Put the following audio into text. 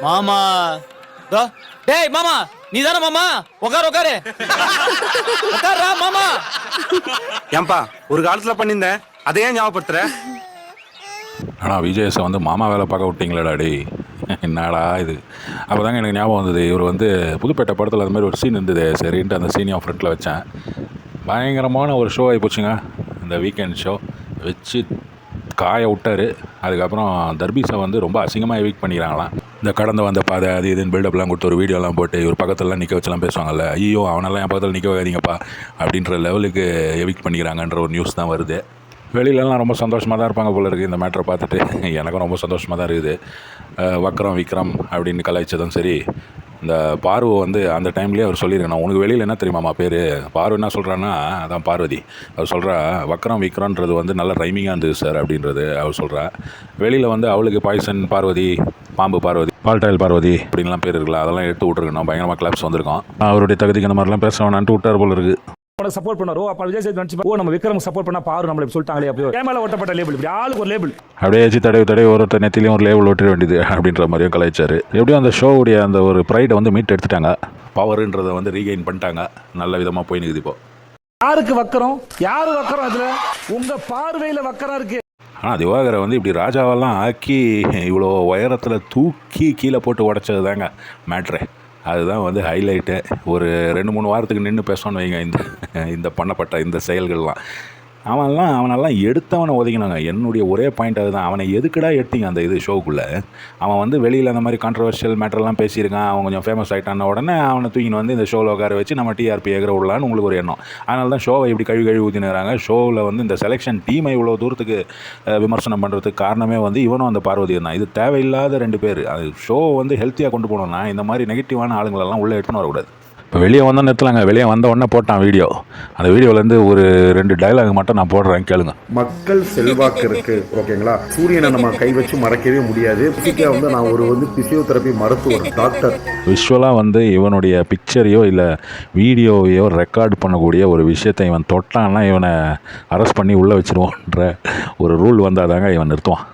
மாமா டேய் மாமா நீ தானே மாமா உட்காரு உட்காரு உட்காரா மாமா. ஏன்பா ஒரு காலத்துல பண்ணியிருந்தேன் அதையே ஞாபகப்படுத்துற. ஆனால் விஜயஸை வந்து மாமா வேலை பார்க்க விட்டீங்களேடா டே, என்னடா இது. அப்போ தாங்க எனக்கு ஞாபகம் வந்தது, இவர் வந்து புதுப்பேட்டை படத்தில் அது மாதிரி ஒரு சீன் இருந்தது. சரின்ட்டு அந்த சீனையும் ஃப்ரண்ட்டில் வச்சேன். பயங்கரமான ஒரு ஷோ ஆகி போச்சுங்க. இந்த வீக்கெண்ட் ஷோ வச்சு காய விட்டார். அதுக்கப்புறம் தர்பீஸை வந்து ரொம்ப அசிங்கமாக எவிக்ட் பண்ணிக்கிறாங்களாம். இந்த கடந்து வந்த பாதை அது இதுன்னு பில்டப்லாம் கொடுத்து ஒரு வீடியோலாம் போட்டு இவர் பக்கத்துலலாம் நிற்க வச்செல்லாம் பேசுவாங்கல்ல, ஐயோ அவனெல்லாம் என் பக்கத்தில் நிற்க வைக்காதீங்கப்பா அப்படின்ற லெவலுக்கு எவிக்ட் பண்ணிக்கிறாங்கன்ற ஒரு நியூஸ் தான் வருது. வெளியிலலாம் ரொம்ப சந்தோஷமாக தான் இருப்பாங்க போல இருக்குது இந்த மேட்டரை பார்த்துட்டு. எனக்கும் ரொம்ப சந்தோஷமாக தான் இருக்குது. வக்ரம் விக்ரம் அப்படின்னு கலாய்ச்சதும் சரி, இந்த பார்வை வந்து அந்த டைம்லேயே அவர் சொல்லியிருக்கேன், உனக்கு வெளியில் என்ன தெரியுமாம்மா பேர். பார்வை என்ன சொல்கிறான்னா அதான் பார்வதி. அவர் சொல்கிறா வக்ரம் விக்ரம்ன்றது வந்து நல்ல ரைமிங்காக இருந்தது சார் அப்படின்றது அவர் சொல்கிறா. வெளியில் வந்து அவளுக்கு பாய்சன் பார்வதி, பாம்பு பார்வதி, பால்டாயில் பார்வதி அப்படின்லாம் பேர் இருக்குல்ல, அதெல்லாம் எடுத்து விட்ருக்கணும். பயங்கரமாக கிளாப்ஸ் வந்திருக்கோம். அவருடைய தகுதிக்கு அந்த மாதிரிலாம் பேச வேணான்ட்டு விட்டார் போல இருக்குது. சப்போர்ட் பண்ணாரோ அப்ப விஜய் சேது நினைச்சு நம்ம விக்ரம் சப்போர்ட் பண்ணா பாரு நம்மள சொல்லிட்டாங்களே. அப்படியே கேமரா ஒட்டப்பட்ட லேபிள், இப்படி ஆளுக்கு ஒரு லேபிள் அப்படியே ஏச்சி தடவை ஒருத்தர் நெத்திலையும் ஒரு லேபிள் ஒட்டிட வேண்டியது அப்படின்ற மாதிரியும் கலாய்ச்சார். எப்படியும் அந்த ஷோவுடைய அந்த ஒரு ப்ரைடை வந்து மீட் எடுத்துட்டாங்க, பவருன்றதை வந்து ரீகெயின் பண்ணிட்டாங்க. நல்ல விதமாக போய் நிற்குது இப்போ. யாருக்கு வக்கரம், யாரு வக்கரம், அதுல உங்க பார்வையில வக்கரம் இருக்கு. ஆனால் திவாகரை வந்து இப்படி ராஜாவெல்லாம் ஆக்கி இவ்வளோ உயரத்தில் தூக்கி கீழே போட்டு உடச்சது தாங்க மேட்ரு. அதுதான் வந்து ஹைலைட்டு. ஒரு 2-3 வாரத்துக்கு நின்று பேசணும்னு வைங்க இந்த பண்ணப்பட்ட இந்த செயல்கள்லாம். அவனெல்லாம் எடுத்தவனை ஒதுங்கினாங்க. என்னுடைய ஒரே பாயிண்ட் அதுதான், அவனை எதுக்குடா எடுத்தீங்க அந்த இது ஷோக்குள்ளே. அவன் வந்து வெளியில் அந்த மாதிரி கான்ட்ரவர்ஷியல் மேட்டர்லாம் பேசியிருக்கான், அவன் கொஞ்சம் ஃபேமஸ் ஆகிட்டான உடனே அவனை தூக்கின்னு வந்து இந்த ஷோவில் உட்கார வச்சு நம்ம டிஆர்பி ஏகிற விடலான்னு உங்களுக்கு ஒரு எண்ணம். அதனால தான் ஷோவை இப்படி கழுவி ஊற்றினுறாங்க. ஷோவில் வந்து இந்த செலெக்ஷன் டீமை இவ்வளோ தூரத்துக்கு விமர்சனம் பண்ணுறதுக்கு காரணமே வந்து இவனும் அந்த பார்வதியும் தான். இது தேவையில்லாத 2 பேர். அது ஷோவை வந்து ஹெல்த்தியாக கொண்டு போகணுன்னா இந்த மாதிரி நெகட்டிவான ஆளுங்களெல்லாம் உள்ளே எடுத்துன்னு வரக்கூடாது. இப்போ வெளியே வந்த நேரத்துலங்க, வெளியே வந்த உடனே போட்டான் வீடியோ. அந்த வீடியோலேருந்து ஒரு 2 டைலாக் மட்டும் நான் போடுறேன், கேளுங்க. மக்கள் செல்வாக்கு இருக்கு, ஓகேங்களா. சூரியனை நம்ம கை வச்சு மறக்கவே முடியாது. வந்து நான் ஒரு பிசியோதெரபி மருத்துவர், டாக்டர். விஷுவலாக வந்து இவனுடைய பிக்சரையோ இல்லை வீடியோவையோ ரெக்கார்ட் பண்ணக்கூடிய ஒரு விஷயத்தை இவன் தொட்டான்னா இவனை அரெஸ்ட் பண்ணி உள்ளே வச்சிருவோன்ற ஒரு ரூல் வந்தால் தாங்க இவன் நிறுத்துவான்.